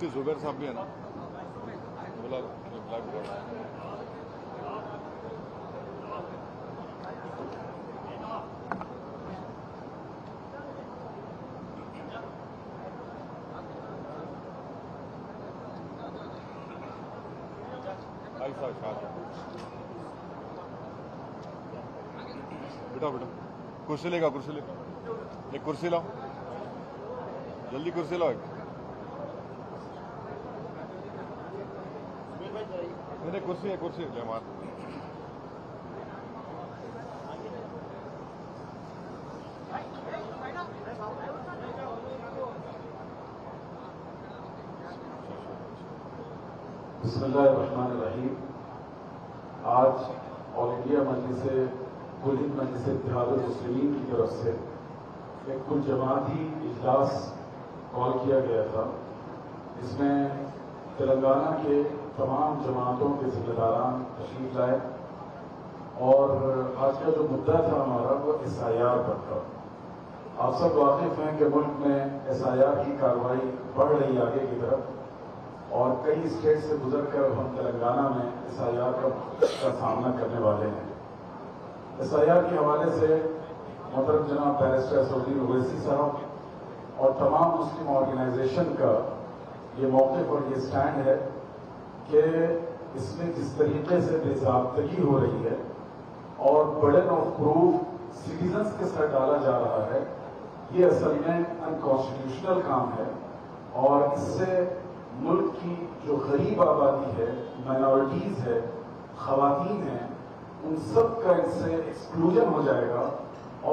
मुफ्ती जुबैर साहब भी है ना, बोला ब्लैक बोर्ड। ऐसा बेटा बेटा कुर्सी लेगा, कुर्सी लेगा, एक कुर्सी लाओ, जल्दी कुर्सी लाओ। नहीं कुर्सी है, कुर्सी ले मार। बिस्मिल्लाहिर्रहमानिर्रहीम। आज ऑल इंडिया मजलिस इत्तेहादुल मुस्लिमीन की तरफ से एक कुल जमाती इजलास कॉल किया गया था, जिसमें तेलंगाना के तमाम जमातों के जिम्मेदारान तशरीफ लाए और आज का जो मुद्दा था हमारा वो SIR पर था। आप सब वाकिफ हैं कि मुल्क में SIR की कार्रवाई बढ़ रही आगे की तरफ और कई स्टेट से गुजरकर हम तेलंगाना में SIR का सामना करने वाले हैं। SIR के हवाले से मोहतरम जनाब बैरिस्टर असदुद्दीन ओवैसी साहब और तमाम मुस्लिम ऑर्गेनाइजेशन का ये मौक़िफ़ और ये स्टैंड है कि इसमें जिस तरीके से बेज़ाब्तगी हो रही है और बर्डन ऑफ प्रूफ सिटीजन्स के साथ डाला जा रहा है, ये असल में अनकॉन्स्टिट्यूशनल काम है और इससे मुल्क की जो गरीब आबादी है, माइनॉरिटीज़ है, ख़वातीन हैं, उन सब का इससे एक्सक्लूजन हो जाएगा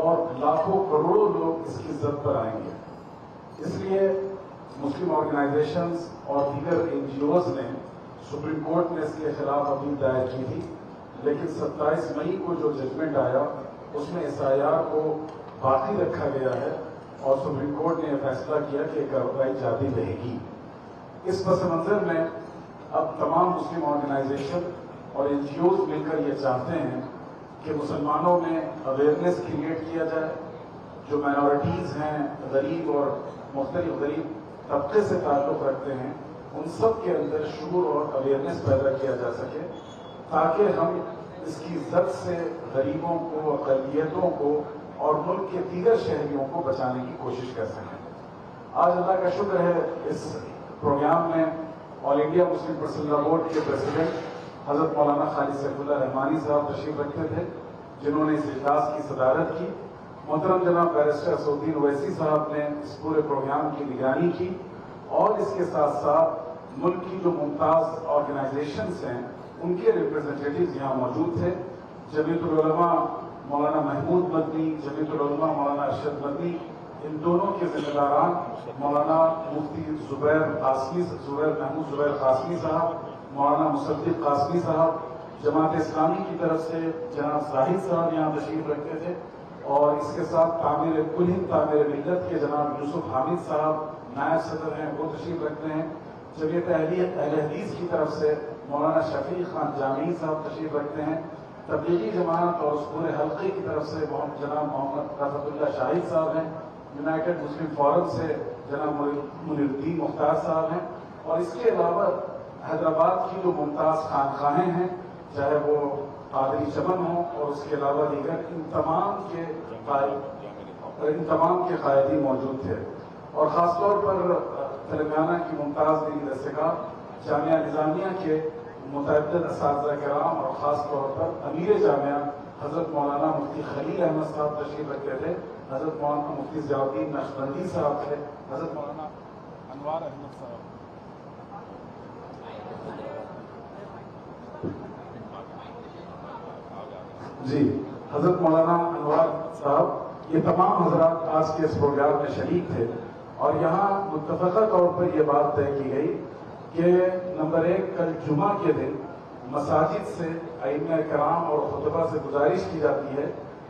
और लाखों करोड़ों लोग इसकी जद पर आएंगे। इसलिए मुस्लिम ऑर्गेनाइजेशंस और दीगर NGOs ने सुप्रीम कोर्ट में इसके खिलाफ अपील दायर की थी, लेकिन 27 मई को जो जजमेंट आया उसमें SIR को बाकी रखा गया है और सुप्रीम कोर्ट ने यह फैसला किया कि कार्रवाई जारी रहेगी। इस पस मंजर में अब तमाम मुस्लिम ऑर्गेनाइजेशन और NGOs मिलकर ये चाहते हैं कि मुसलमानों में अवेयरनेस क्रिएट किया जाए, जो माइनॉरिटीज़ हैं, गरीब और मुख्तलिफ गरीब तबके से ताल्लुक़ रखते हैं, उन सब के अंदर शूर और अवेयरनेस पैदा किया जा सके ताकि हम इसकी जद से गरीबों को, अक़लियतों को और मुल्क के दीगर शहरियों को बचाने की कोशिश कर सकें। आज अल्लाह का शुक्र है इस प्रोग्राम में all India Muslim personal board के प्रेसिडेंट हज़रत मौलाना खालिद सैफुल्लाह रहमानी साहब तशरीफ रखते थे, जिन्होंने इस इजलास की सदारत की। मोहतरम जनाब बैरिस्टर असदुद्दीन ओवैसी साहब ने इस पूरे प्रोग्राम की निगरानी की और इसके साथ साथ मुल्क की जो मुमताज़ ऑर्गेनाइजेशंस हैं उनके रिप्रेजेंटेटिव यहाँ मौजूद थे। जमीयतुल उलमा मौलाना महमूद मदनी, जमीयतुल उलमा मौलाना अरशद मदनी, इन दोनों के जिम्मेदारान मौलाना मुफ्ती जुबैर महमूद जुबैर कासमी साहब, मौलाना मुसद्दिक कासमी साहब, जमात इस्लामी की तरफ से जनाब जाहिद साहब यहाँ तशरीफ रखते थे और इसके साथ तामीर मिल्लत के जनाब यूसुफ हामिद साहब नायब सदर हैं, वो तशरीफ रखते हैं। जमीयत अहले हदीस की तरफ से मौलाना शफीक खान जामी साहब तशरीफ रखते हैं। तबलीगी जमात और उस पूरे हल्के की तरफ से जनाब मोहम्मद रफ़तुल्लाह शाहिद साहब हैं। यूनाइटेड मुस्लिम फोरम से जनाब मुनीरुद्दीन मुख्तार साहब हैं और इसके अलावा हैदराबाद की जो मुमताज़ खानखाहें हैं, चाहे वो कादरी चमन हो और उसके अलावा दीगर, इन तमाम के कायदी मौजूद थे और ख़ासतौर पर तेलंगाना की मुमताज़ दीन दस्तगा जामिया निज़ामिया के मुतअद्दिद असातिज़ा किराम और ख़ास तौर पर अमीर जामिया हज़रत मौलाना मुफ्ती खलील अहमद साहब तशरीफ रखते थे, हज़रत मौलाना मुफ्ती ज़ियाउद्दीन नक्शबंदी साहब थे, हज़रत मौलाना अनवार अहमद साहब, जी हज़रत मौलाना अनवार साहब, ये तमाम हज़रात आज के इस प्रोग्राम में शरीक थे और यहाँ मुत्तफ़क़ा तौर पर यह बात तय की गई कि नंबर 1 कल जुमा के दिन मसाजिद से आइम्मा कराम और खुतबा से गुजारिश की जाती है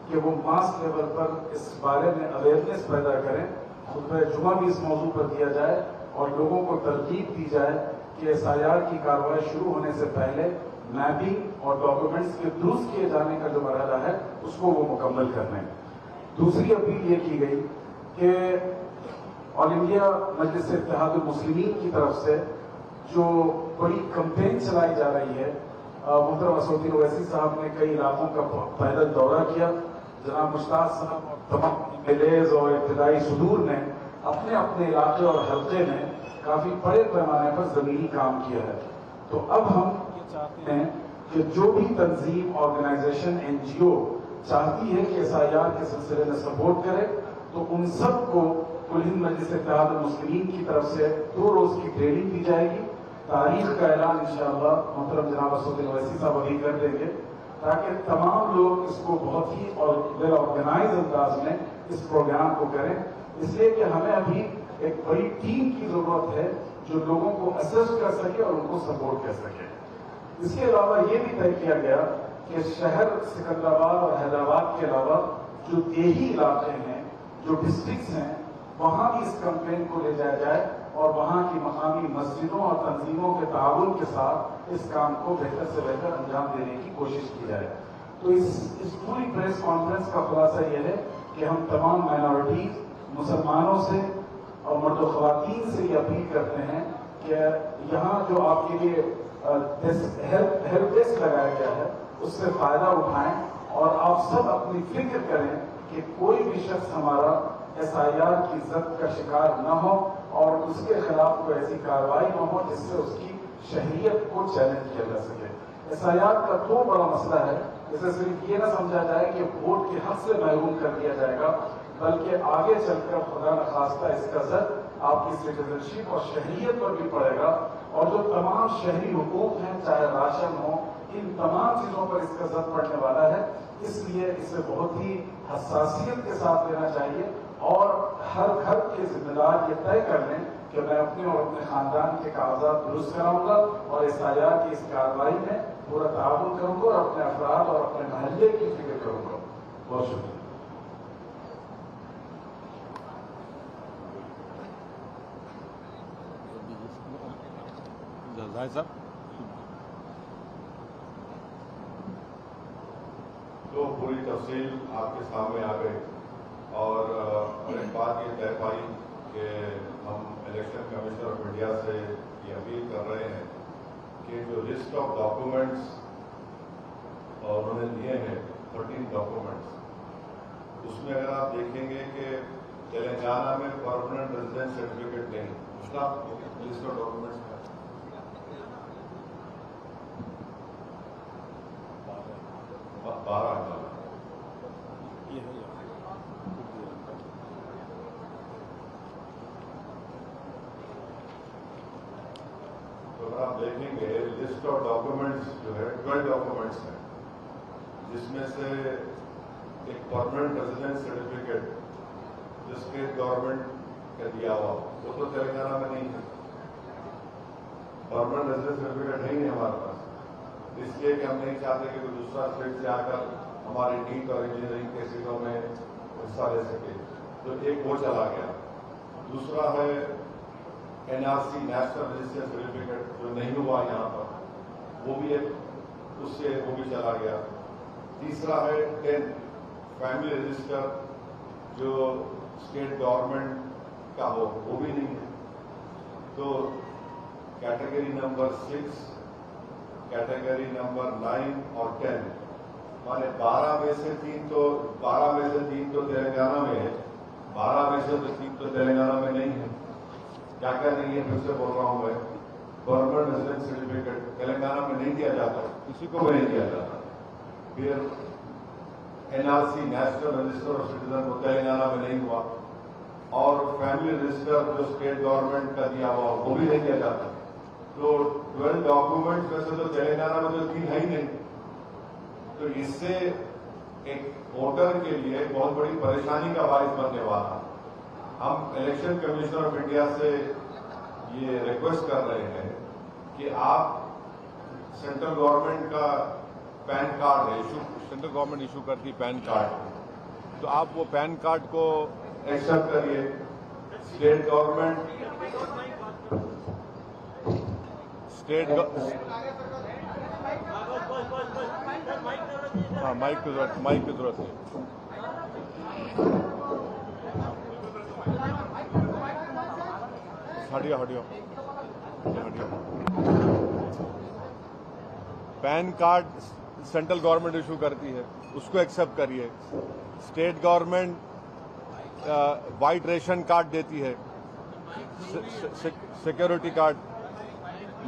कि वो मास लेवल पर इस बारे में अवेयरनेस पैदा करें, खुतबा जुमा भी इस मौजू पर दिया जाए और लोगों को तरगीब दी जाए कि SIR की कार्रवाई शुरू होने से पहले मैपिंग और डॉक्यूमेंट्स के दुरुस्त किए जाने का जो मरहला है उसको वो मुकम्मल कर लें। दूसरी अपील ये की गई कि ऑल इंडिया मजलिस इत्तेहादुल मुस्लिमीन की तरफ से जो बड़ी कैंपेन चलाई जा रही है, मोहतरम असदुद्दीन ओवैसी साहब ने कई इलाकों का पैदल दौरा किया। जनाब मुश्ताक साहब और तमाम एमएलएज और इब्तदाई सुदूर ने अपने अपने इलाके और हल्के में काफी बड़े पैमाने पर जमीनी काम किया है। तो अब हम ये चाहते हैं कि जो भी तंजीम, ऑर्गेनाइजेशन, एनजीओ चाहती है कि एसआईआर के सिलसिले में सपोर्ट करे, तो उन सबको कुल हिंद मजलिस इत्तेहादुल मुस्लिमीन की तरफ से 2 रोज की ट्रेनिंग दी जाएगी। तारीख का ऐलान इंशाअल्लाह मोहतरम जनाब असदुद्दीन ओवैसी साहब अभी कर देंगे, ताकि तमाम लोग इसको बहुत ही और वेल ऑर्गेनाइज अंदाज में इस प्रोग्राम को करें। इसलिए कि हमें अभी एक बड़ी टीम की जरूरत है जो लोगों को असिस्ट कर सके और उनको सपोर्ट कर सके। इसके अलावा ये भी तय किया गया कि शहर सिकंदराबाद और हैदराबाद के अलावा जो देही इलाके हैं, जो डिस्ट्रिक्ट्स हैं, वहां भी इस कैंपेन को ले जाया जाए और वहां की मकामी मस्जिदों और तंजीमों के ताउन के साथ इस काम को बेहतर से बेहतर अंजाम देने की कोशिश की जाए। तो इस पूरी प्रेस कॉन्फ्रेंस का खुलासा यह है कि हम तमाम माइनॉरिटीज, मुसलमानों से और मर्द व ख्वातीन से ये अपील करते हैं कि यहाँ जो आपके लिए हेल्प डेस्क लगाया गया है उससे फायदा उठाएं और आप सब अपनी फिक्र करें कि कोई भी शख्स हमारा एसआईआर की जद का शिकार न हो और उसके खिलाफ कोई ऐसी कार्रवाई न हो जिससे उसकी शहरियत को चैलेंज किया जा सके। एसआईआर का तो बड़ा मसला है, इसे सिर्फ ये ना समझा जाए कि वोट के हक से महरूम कर दिया जाएगा, बल्कि आगे चलकर खुदा न खास्ता इसका जद आपकी सिटीजनशिप और शहरियत पर भी पड़ेगा और जो तमाम शहरी हुकूक हैं, चाहे राशन हो, इन तमाम चीजों पर इसका जद पड़ने वाला है। इसलिए इसे बहुत ही हसासियत के साथ लेना चाहिए और हर घर के जिम्मेदार ये तय कर लें कि मैं अपने और अपने खानदान के कागजात दुरुस्त कराऊंगा और एसआईआर की इस कार्रवाई में पूरा ताउन करूंगा और अपने अफराद और अपने महल्ले की फिक्र करूंगा। बहुत शुक्रिया। साहब तो पूरी तफसील आपके सामने आ गई और एक बात ये तय पाई कि हम इलेक्शन कमीशन ऑफ इंडिया से ये अपील कर रहे हैं कि जो लिस्ट ऑफ डॉक्यूमेंट्स उन्होंने दिए हैं 13 डॉक्यूमेंट्स, उसमें अगर आप देखेंगे कि तेलंगाना में परमानेंट रेजिडेंस सर्टिफिकेट नहीं, उसका लिस्ट ऑफ डॉक्यूमेंट्स है 12। तो अगर आप देखेंगे लिस्ट ऑफ डॉक्यूमेंट्स जो है 12 डॉक्यूमेंट्स हैं, जिसमें से एक परमानेंट रेजिडेंस सर्टिफिकेट जो स्टेट गवर्नमेंट का दिया हुआ वो तो तेलंगाना में नहीं है। परमानेंट रेजिडेंस सर्टिफिकेट नहीं है हमारे पास, इसलिए कि हम नहीं चाहते कि कोई दूसरा स्टेट से आकर हमारी नीट और इंजीनियरिंग के सीटों में हिस्सा ले सके। तो एक वो चला गया। दूसरा है एनआरसी, नेशनल रजिस्ट्रेशन सर्टिफिकेट, जो नहीं हुआ यहाँ पर, वो भी एक उससे वो भी चला गया। तीसरा है 10 फैमिली रजिस्टर जो स्टेट गवर्नमेंट का हो, वो भी नहीं है। तो कैटेगरी नंबर 6, कैटेगरी नंबर 9 और 10, माने 12 में से 3 तो तेलंगाना में है, 12 में से 3 तो तेलंगाना में नहीं है। क्या क्या नहीं है, फिर से बोल रहा हूं मैं, परमानेंट रेजिडेंस सर्टिफिकेट तेलंगाना में नहीं दिया जाता, किसी को भी नहीं दिया जाता। फिर NRC, national register of citizen, वो तेलंगाना में नहीं हुआ, और फैमिली रजिस्टर जो स्टेट गवर्नमेंट का दिया हुआ वो भी नहीं दिया जाता। तो 12 डॉक्यूमेंट्स में से तो तेलंगाना में तो 3 है ही नहीं। तो इससे एक वोटर के लिए बहुत बड़ी परेशानी का बायस बनने वाला। हम इलेक्शन कमीशन ऑफ इंडिया से ये रिक्वेस्ट कर रहे हैं कि आप सेंट्रल गवर्नमेंट का पैन कार्ड है, सेंट्रल गवर्नमेंट इशू करती पैन कार्ड, तो आप वो पैन कार्ड को एक्सेप्ट करिए। स्टेट गवर्नमेंट हाँ, माइक की जरूरत है। हटियो हटियो हटियो। PAN card central government issue करती है, उसको एक्सेप्ट करिए। State government white ration card देती है, सिक्योरिटी कार्ड।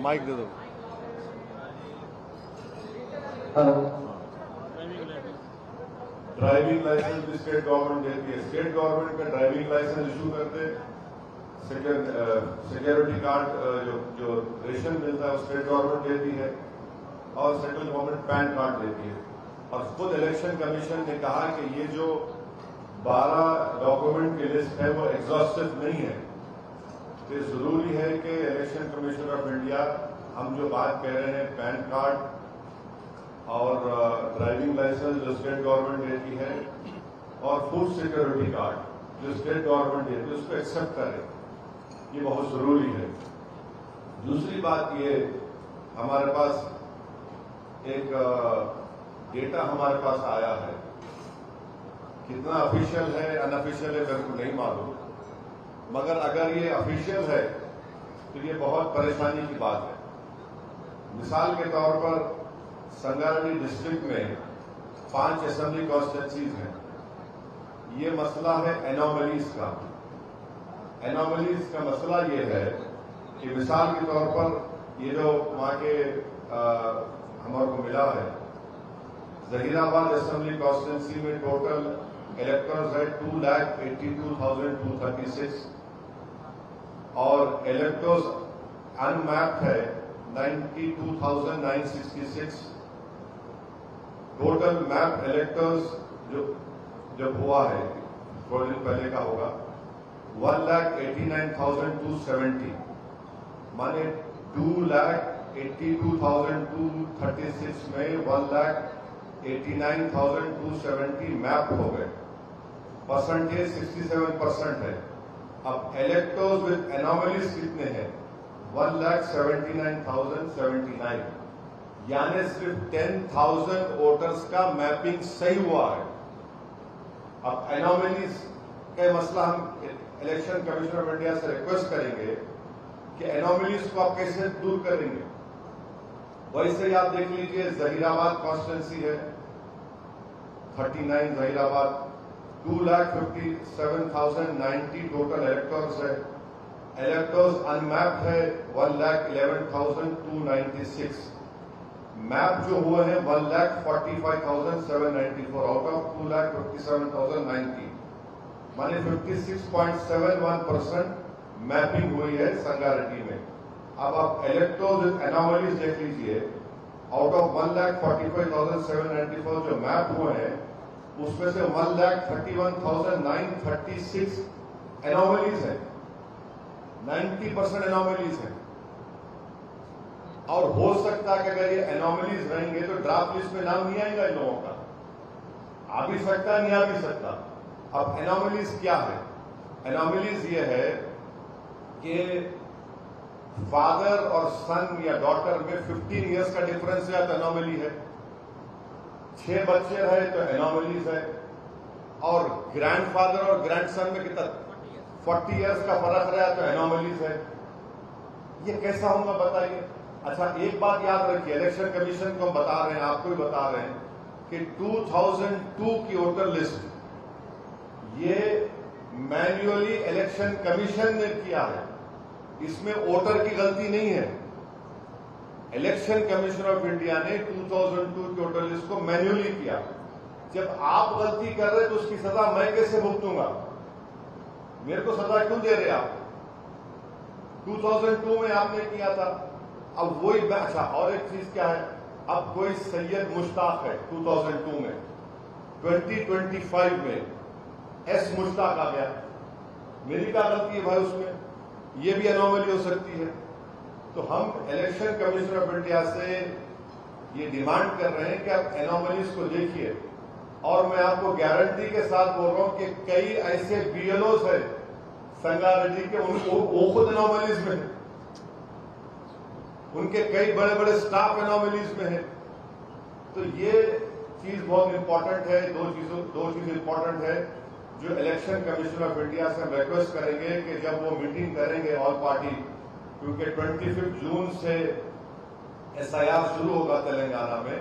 माइक दे दो। ड्राइविंग लाइसेंस भी स्टेट गवर्नमेंट देती है। स्टेट गवर्नमेंट का ड्राइविंग लाइसेंस इशू करते, सिक्योरिटी कार्ड जो रेशन मिलता है वो स्टेट गवर्नमेंट देती है, और सेंट्रल गवर्नमेंट पैन कार्ड देती है। और खुद इलेक्शन कमीशन ने कहा कि ये जो 12 डॉक्यूमेंट की लिस्ट है वो एग्जॉस्टिव नहीं है। तो जरूरी है कि इलेक्शन कमीशन ऑफ इंडिया हम जो बात कह रहे हैं, पैन कार्ड और ड्राइविंग लाइसेंस जो स्टेट गवर्नमेंट देती है, और फूड सिक्योरिटी कार्ड जो स्टेट गवर्नमेंट देती है, उसको एक्सेप्ट करें। ये बहुत जरूरी है। दूसरी बात ये, हमारे पास एक डेटा हमारे पास आया है, कितना ऑफिशियल है अनऑफिशियल है मेरे को नहीं मालूम, मगर अगर ये ऑफिशियल है तो ये बहुत परेशानी की बात है। मिसाल के तौर पर संगारेड्डी डिस्ट्रिक्ट में 5 असेंबली कॉन्स्टिट्यूंसीज हैं। ये मसला है एनोमलीज का। एनोमलीज का मसला ये है कि मिसाल के तौर पर ये जो वहां के हमारे को मिला है, जहीराबाद असेंबली कॉन्स्टिट्यूंसी में टोटल इलेक्टर्स है 2,82,236 और इलेक्टर्स अनमैप्ड है 92,966। टोटल मैप इलेक्टर्स जो जब हुआ है थोड़े दिन पहले का होगा 1,89,270, माने 2,82,236 में 1,89,270 मैप हो गए। परसेंटेज 67% है। अब इलेक्टर्स विद एनोमलीज कितने हैं? 1,79,079, यानी सिर्फ 10,000 वोटर्स का मैपिंग सही हुआ है। अब एनोमलीज का मसला हम इलेक्शन कमीशन ऑफ इंडिया से रिक्वेस्ट करेंगे कि एनोमलीज को आप कैसे दूर करेंगे। वैसे ही आप देख लीजिए, जहीराबाद कॉन्स्टिट्यूंसी है 39 जहीराबाद, 2,57,090 टोटल इलेक्टर्स है। इलेक्टर्स अनमैप्ड है 1,11,296। मैप जो हुए हैं 1,45,794 आउट ऑफ 2,57,090, माने 56.71% मैपिंग हुई है संगारेड्डी में। अब आप इलेक्टर्स विद एनोमलीज देख लीजिए, आउट ऑफ 1,45,794 जो मैप हुए हैं, उसमें से 1,31,936 एनोमलीज है। 90% एनोमलीज है। और हो सकता है कि अगर ये एनोमलीज रहेंगे तो ड्राफ्ट लिस्ट में नाम नहीं आएगा इन लोगों का। आ भी सकता है, नहीं आ भी सकता। अब एनोमलीज क्या है? एनोमलीज ये है कि फादर और सन या डॉटर में 15 इयर्स का डिफरेंस है तो एनोमली है। 6 बच्चे रहे तो एनोमलीज है। और ग्रैंडफादर और ग्रैंडसन में कितना 40 इयर्स का फर्क रहा तो एनोमलीज है। ये कैसा होगा बताइए। अच्छा, एक बात याद रखिए, इलेक्शन कमीशन को हम बता रहे हैं, आपको भी बता रहे हैं कि 2002 की वोटर लिस्ट ये मैन्युअली इलेक्शन कमीशन ने किया है। इसमें वोटर की गलती नहीं है। इलेक्शन कमीशन ऑफ इंडिया ने 2002 की वोटर लिस्ट को मैन्युअली किया। जब आप गलती कर रहे तो उसकी सजा मैं कैसे भुगतूंगा? मेरे को सजा क्यों दे रहे आप? 2002 में आपने किया था। अब वही अच्छा, और एक चीज क्या है, अब कोई सैयद मुश्ताक है 2002 में, 2025 में एस मुश्ताक आ गया। मेरी क्या गलती है भाई उसमें? ये भी एनोमली हो सकती है। तो हम इलेक्शन कमीशन ऑफ इंडिया से ये डिमांड कर रहे हैं कि आप एनोमलीज को देखिए। और मैं आपको गारंटी के साथ बोल रहा हूं कि कई ऐसे बीएलओस है संगारेड्डी के, वो खुद एनोमलीज में है। उनके कई बड़े बड़े स्टाफ एनोमलीज में है। तो ये चीज बहुत इंपॉर्टेंट है। दो चीज इंपॉर्टेंट है जो इलेक्शन कमीशन ऑफ इंडिया से हम रिक्वेस्ट करेंगे कि जब वो मीटिंग करेंगे ऑल पार्टी, क्योंकि 25 जून से SIR शुरू होगा तेलंगाना में,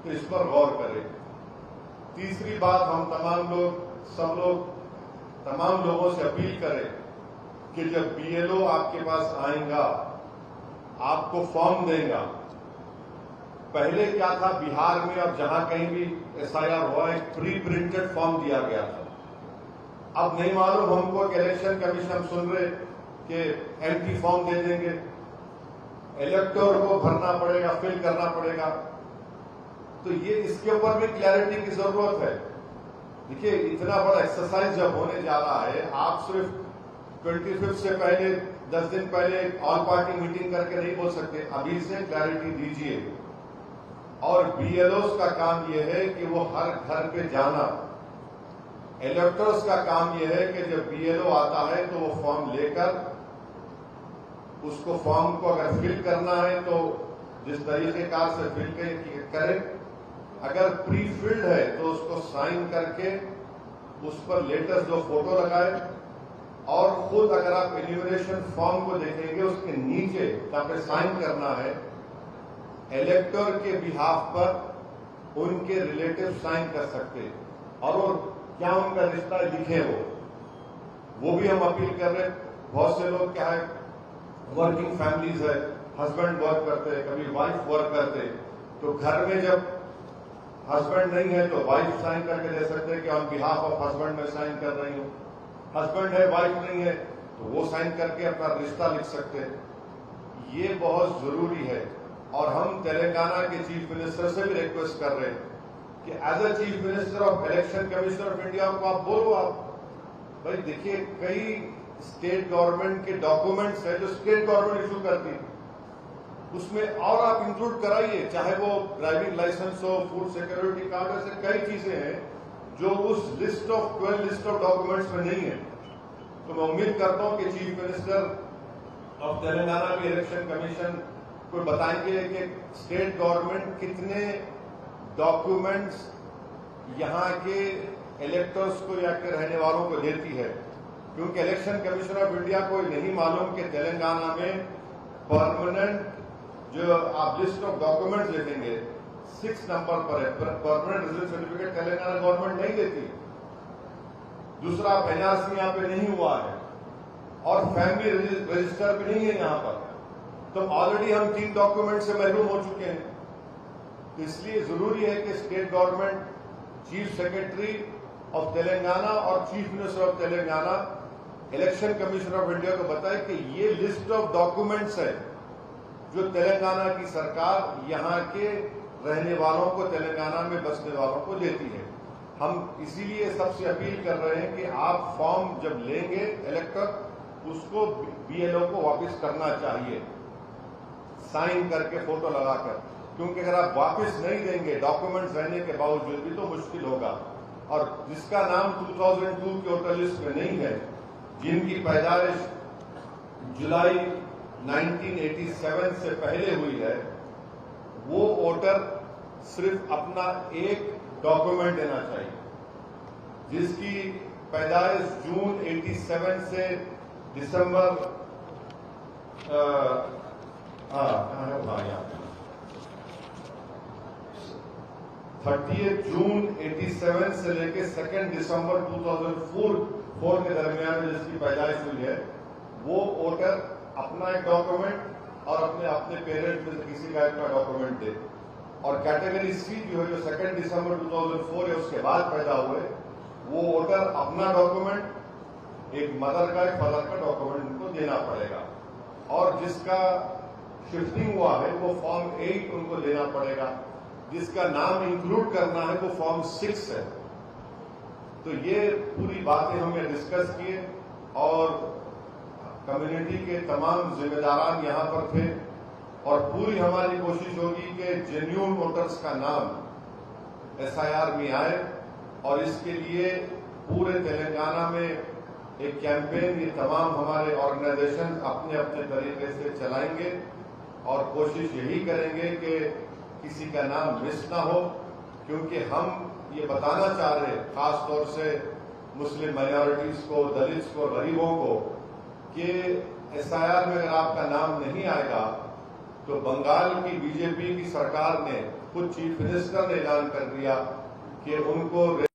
तो इस पर गौर करें। तीसरी बात, हम तमाम लोगों से अपील करें कि जब BLO आपके पास आएगा, आपको फॉर्म देगा। पहले क्या था बिहार में, और जहां कहीं भी SIR हुआ, एक प्री प्रिंटेड फॉर्म दिया गया था। अब नहीं मालूम हमको कि इलेक्शन कमीशन सुन रहे कि एम्प्टी फॉर्म दे देंगे, इलेक्टर को भरना पड़ेगा, फिल करना पड़ेगा। तो ये इसके ऊपर भी क्लैरिटी की जरूरत है। देखिए, इतना बड़ा एक्सरसाइज जब होने जा रहा है, आप सिर्फ 25 से पहले 10 दिन पहले ऑल पार्टी मीटिंग करके नहीं बोल सकते। अभी से क्लैरिटी दीजिए। और BLOs का काम यह है कि वो हर घर पे जाना। इलेक्टर्स का काम यह है कि जब BLO आता है तो वो फॉर्म लेकर, उसको फॉर्म को अगर फिल करना है तो जिस तरीकेकार से फिल करें, अगर प्री फिल्ड है तो उसको साइन करके उस पर लेटेस्ट 2 फोटो लगाए। और खुद अगर आप एन्यूमरेशन फॉर्म को देखेंगे, उसके नीचे जहां पे साइन करना है, इलेक्टर के बिहाफ पर उनके रिलेटिव साइन कर सकते हैं, और वो क्या उनका रिश्ता लिखे वो भी हम अपील कर रहे हैं। बहुत से लोग क्या है, वर्किंग फैमिलीज है, हस्बैंड वर्क करते हैं, कभी वाइफ वर्क करते हैं, तो घर में जब हस्बैंड नहीं है तो वाइफ साइन करके दे सकते हैं कि ऑन बिहाफ ऑफ हस्बैंड में साइन कर रही हूं। हस्बैंड है, वाइफ नहीं है, तो वो साइन करके अपना रिश्ता लिख सकते हैं। ये बहुत जरूरी है। और हम तेलंगाना के चीफ मिनिस्टर से भी रिक्वेस्ट कर रहे हैं कि as a chief minister of election commission of India को आप बोलो, आप भाई देखिए, कई स्टेट गवर्नमेंट के डॉक्यूमेंट्स है जो स्टेट गवर्नमेंट इशू करती है, उसमें और आप इंक्लूड कराइए, चाहे वो ड्राइविंग लाइसेंस हो, फूड सिक्योरिटी कार्ड, ऐसे कई चीजें हैं जो उस 12 लिस्ट ऑफ डॉक्यूमेंट्स में नहीं है। तो मैं उम्मीद करता हूं कि चीफ मिनिस्टर ऑफ तेलंगाना भी इलेक्शन कमीशन को बताएंगे कि स्टेट गवर्नमेंट कितने डॉक्यूमेंट्स यहाँ के इलेक्टर्स को या के रहने वालों को देती है, क्योंकि इलेक्शन कमीशन ऑफ इंडिया को नहीं मालूम कि तेलंगाना में परमानेंट जो आप लिस्ट ऑफ डॉक्यूमेंट्स देखेंगे 6 नंबर पर है, permanent residence certificate Telangana government नहीं देती। दूसरा, NRC यहाँ पे नहीं हुआ है, और फैमिली रजिस्टर भी नहीं है यहाँ पर। तो ऑलरेडी हम 3 डॉक्यूमेंट से महरूम हो चुके हैं। तो इसलिए जरूरी है कि state government, chief secretary of Telangana और chief minister of Telangana election commission of India को बताए कि ये लिस्ट ऑफ डॉक्यूमेंट्स है जो तेलंगाना की सरकार यहाँ के रहने वालों को, तेलंगाना में बसने वालों को देती है। हम इसीलिए सबसे अपील कर रहे हैं कि आप फॉर्म जब लेंगे इलेक्टर, उसको BLO को वापस करना चाहिए, साइन करके फोटो लगाकर, क्योंकि अगर आप वापस नहीं देंगे डॉक्यूमेंट्स रहने के बावजूद भी तो मुश्किल होगा। और जिसका नाम 2002 के वोटर लिस्ट में नहीं है, जिनकी पैदाइश जुलाई 1987 से पहले हुई है, वो वोटर सिर्फ अपना एक डॉक्यूमेंट देना चाहिए। जिसकी पैदाइश जून 87 से दिसंबर 30 जून 87 से लेके 2 दिसंबर 2004 के दरमियान में जिसकी पैदाइश हुई है, वो वोटर अपना एक डॉक्यूमेंट और अपने पेरेंट्स में से किसी का एक डॉक्यूमेंट दे। और कैटेगरी C जो है, जो 2 दिसंबर 2004 है उसके बाद पैदा हुए, वो वोटर अपना डॉक्यूमेंट, एक मदर का, एक फादर का डॉक्यूमेंट उनको देना पड़ेगा। और जिसका शिफ्टिंग हुआ है वो फॉर्म 8 उनको देना पड़ेगा। जिसका नाम इंक्लूड करना है वो फॉर्म 6 है। तो ये पूरी बातें हमने डिस्कस किए, और कम्युनिटी के तमाम जिम्मेदारान यहाँ पर थे, और पूरी हमारी कोशिश होगी कि जेन्युइन वोटर्स का नाम SIR में आए। और इसके लिए पूरे तेलंगाना में एक कैंपेन ये तमाम हमारे ऑर्गेनाइजेशन अपने अपने तरीके से चलाएंगे, और कोशिश यही करेंगे कि किसी का नाम मिस ना हो, क्योंकि हम ये बताना चाह रहे हैं, खास तौर से मुस्लिम माइनॉरिटीज को, दलित्स को, गरीबों को कि एसआईआर में अगर आपका नाम नहीं आएगा तो बंगाल की बीजेपी की सरकार ने खुद चीफ मिनिस्टर ने ऐलान कर दिया कि उनको